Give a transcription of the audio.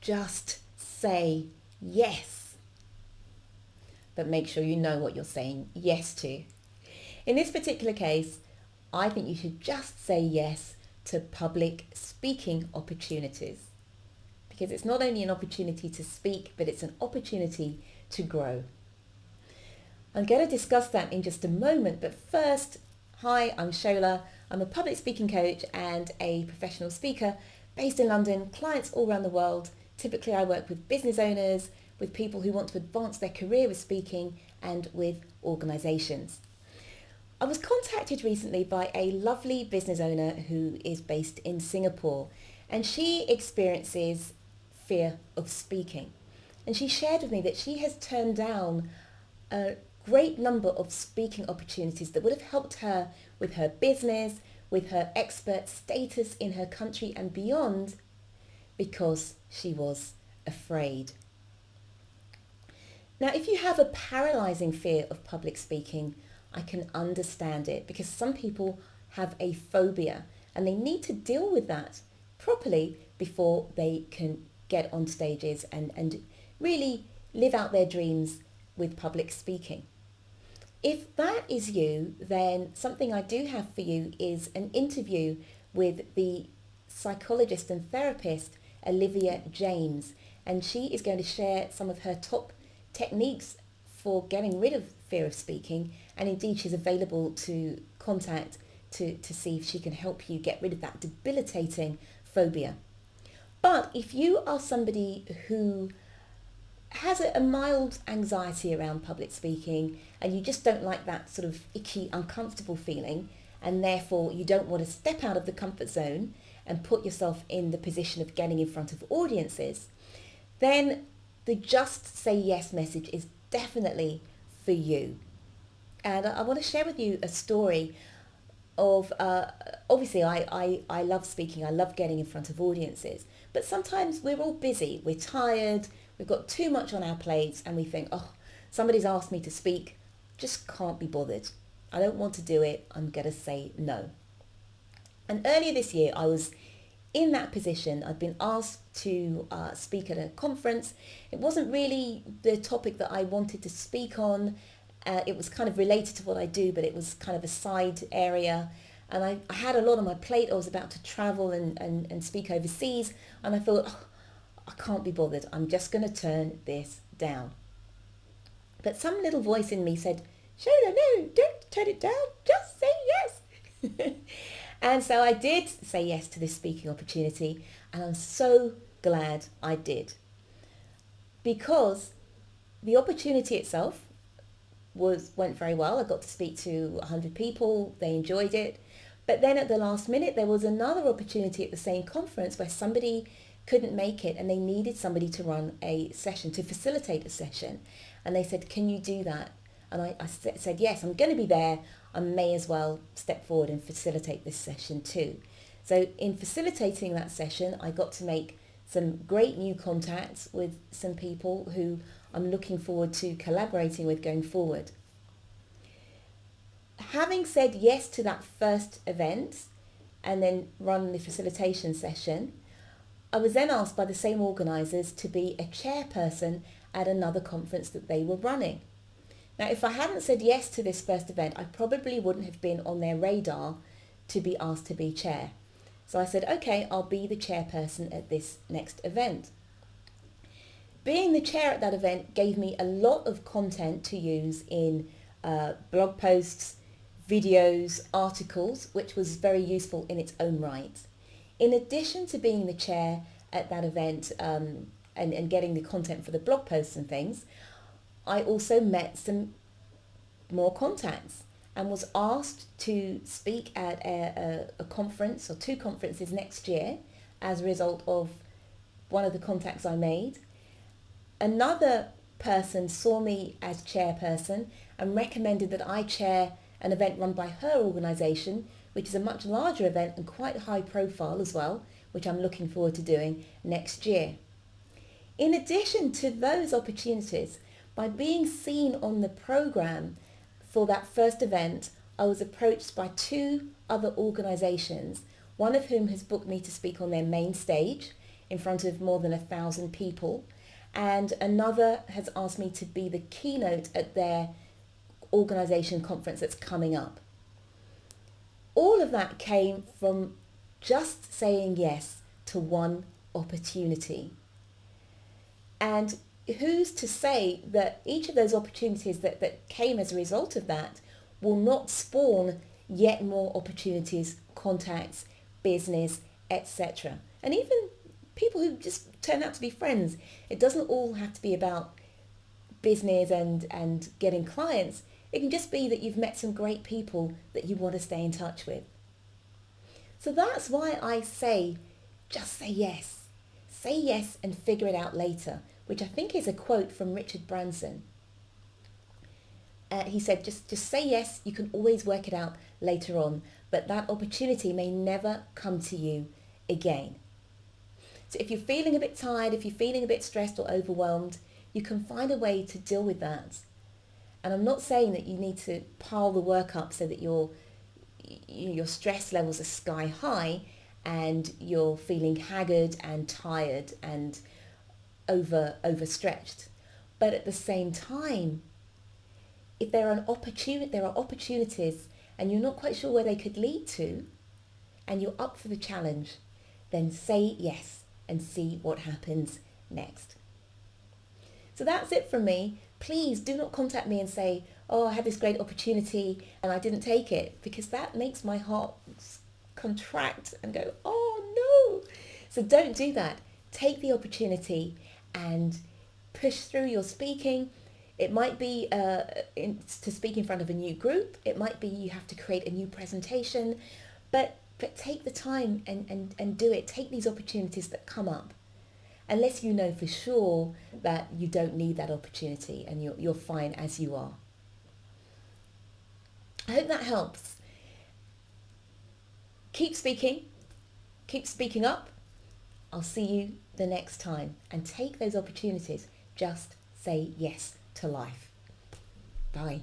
just say yes. But make sure you know what you're saying yes to. In this particular case, I think you should just say yes to public speaking opportunities, because it's not only an opportunity to speak, but it's an opportunity to grow. I'm going to discuss that in just a moment, but first, hi, I'm Shola. I'm a public speaking coach and a professional speaker based in London, clients all around the world. Typically I work with business owners, with people who want to advance their career with speaking, and with organisations. I was contacted recently by a lovely business owner who is based in Singapore, and she experiences fear of speaking. And she shared with me that she has turned down a great number of speaking opportunities that would have helped her with her business, with her expert status in her country and beyond, because she was afraid. Now, if you have a paralysing fear of public speaking, I can understand it, because some people have a phobia and they need to deal with that properly before they can get on stages and really live out their dreams with public speaking. If that is you, then something I do have for you is an interview with the psychologist and therapist Olivia James, and she is going to share some of her top techniques for getting rid of fear of speaking, and indeed she's available to contact to see if she can help you get rid of that debilitating phobia. But if you are somebody who has a mild anxiety around public speaking and you just don't like that sort of icky, uncomfortable feeling, and therefore you don't want to step out of the comfort zone and put yourself in the position of getting in front of audiences, then the Just Say Yes message is definitely for you. And I want to share with you a story of, obviously I love speaking, I love getting in front of audiences, but sometimes we're all busy, we're tired, we've got too much on our plates, and we think, oh, somebody's asked me to speak, just can't be bothered. I don't want to do it, I'm going to say no. And earlier this year, I was in that position. I'd been asked to speak at a conference. It wasn't really the topic that I wanted to speak on. It was kind of related to what I do, but it was kind of a side area. And I had a lot on my plate. I was about to travel and speak overseas. And I thought, oh, I can't be bothered. I'm just going to turn this down. But some little voice in me said, Shola, no, don't turn it down. Just say yes. And so I did say yes to this speaking opportunity. And I'm so glad I did. Because the opportunity itself went very well. I got to speak to 100 people. They enjoyed it. But then at the last minute, there was another opportunity at the same conference where somebody couldn't make it and they needed somebody to run a session, to facilitate a session. And they said, can you do that? And I said, yes, I'm going to be there. I may as well step forward and facilitate this session too. So in facilitating that session, I got to make some great new contacts with some people who I'm looking forward to collaborating with going forward. Having said yes to that first event and then run the facilitation session, I was then asked by the same organisers to be a chairperson at another conference that they were running. Now, if I hadn't said yes to this first event, I probably wouldn't have been on their radar to be asked to be chair. So I said, okay, I'll be the chairperson at this next event. Being the chair at that event gave me a lot of content to use in blog posts, videos, articles, which was very useful in its own right. In addition to being the chair at that event and getting the content for the blog posts and things, I also met some more contacts and was asked to speak at a conference or two conferences next year as a result of one of the contacts I made. Another person saw me as chairperson and recommended that I chair an event run by her organisation, which is a much larger event and quite high profile as well, which I'm looking forward to doing next year. In addition to those opportunities, by being seen on the programme for that first event, I was approached by two other organisations, one of whom has booked me to speak on their main stage in front of more than 1,000 people. And another has asked me to be the keynote at their organisation conference that's coming up. All of that came from just saying yes to one opportunity. And who's to say that each of those opportunities that came as a result of that will not spawn yet more opportunities, contacts, business, etc. And even people who just turn out to be friends. It doesn't all have to be about business and getting clients. It can just be that you've met some great people that you want to stay in touch with. So that's why I say, just say yes. Say yes and figure it out later, which I think is a quote from Richard Branson. He said, just say yes, you can always work it out later on, but that opportunity may never come to you again. So if you're feeling a bit tired, if you're feeling a bit stressed or overwhelmed, you can find a way to deal with that. And I'm not saying that you need to pile the work up so that your stress levels are sky high and you're feeling haggard and tired and overstretched. But at the same time, if there are opportunities and you're not quite sure where they could lead to, and you're up for the challenge, then say yes and see what happens next. So that's it from me. Please do not contact me and say, oh, I had this great opportunity and I didn't take it, because that makes my heart contract and go, oh no. So don't do that. Take the opportunity and push through your speaking. It might be to speak in front of a new group. It might be you have to create a new presentation, but take the time and do it. Take these opportunities that come up, unless you know for sure that you don't need that opportunity and you're fine as you are. I hope that helps. Keep speaking. Keep speaking up. I'll see you the next time, and take those opportunities. Just say yes to life. Bye.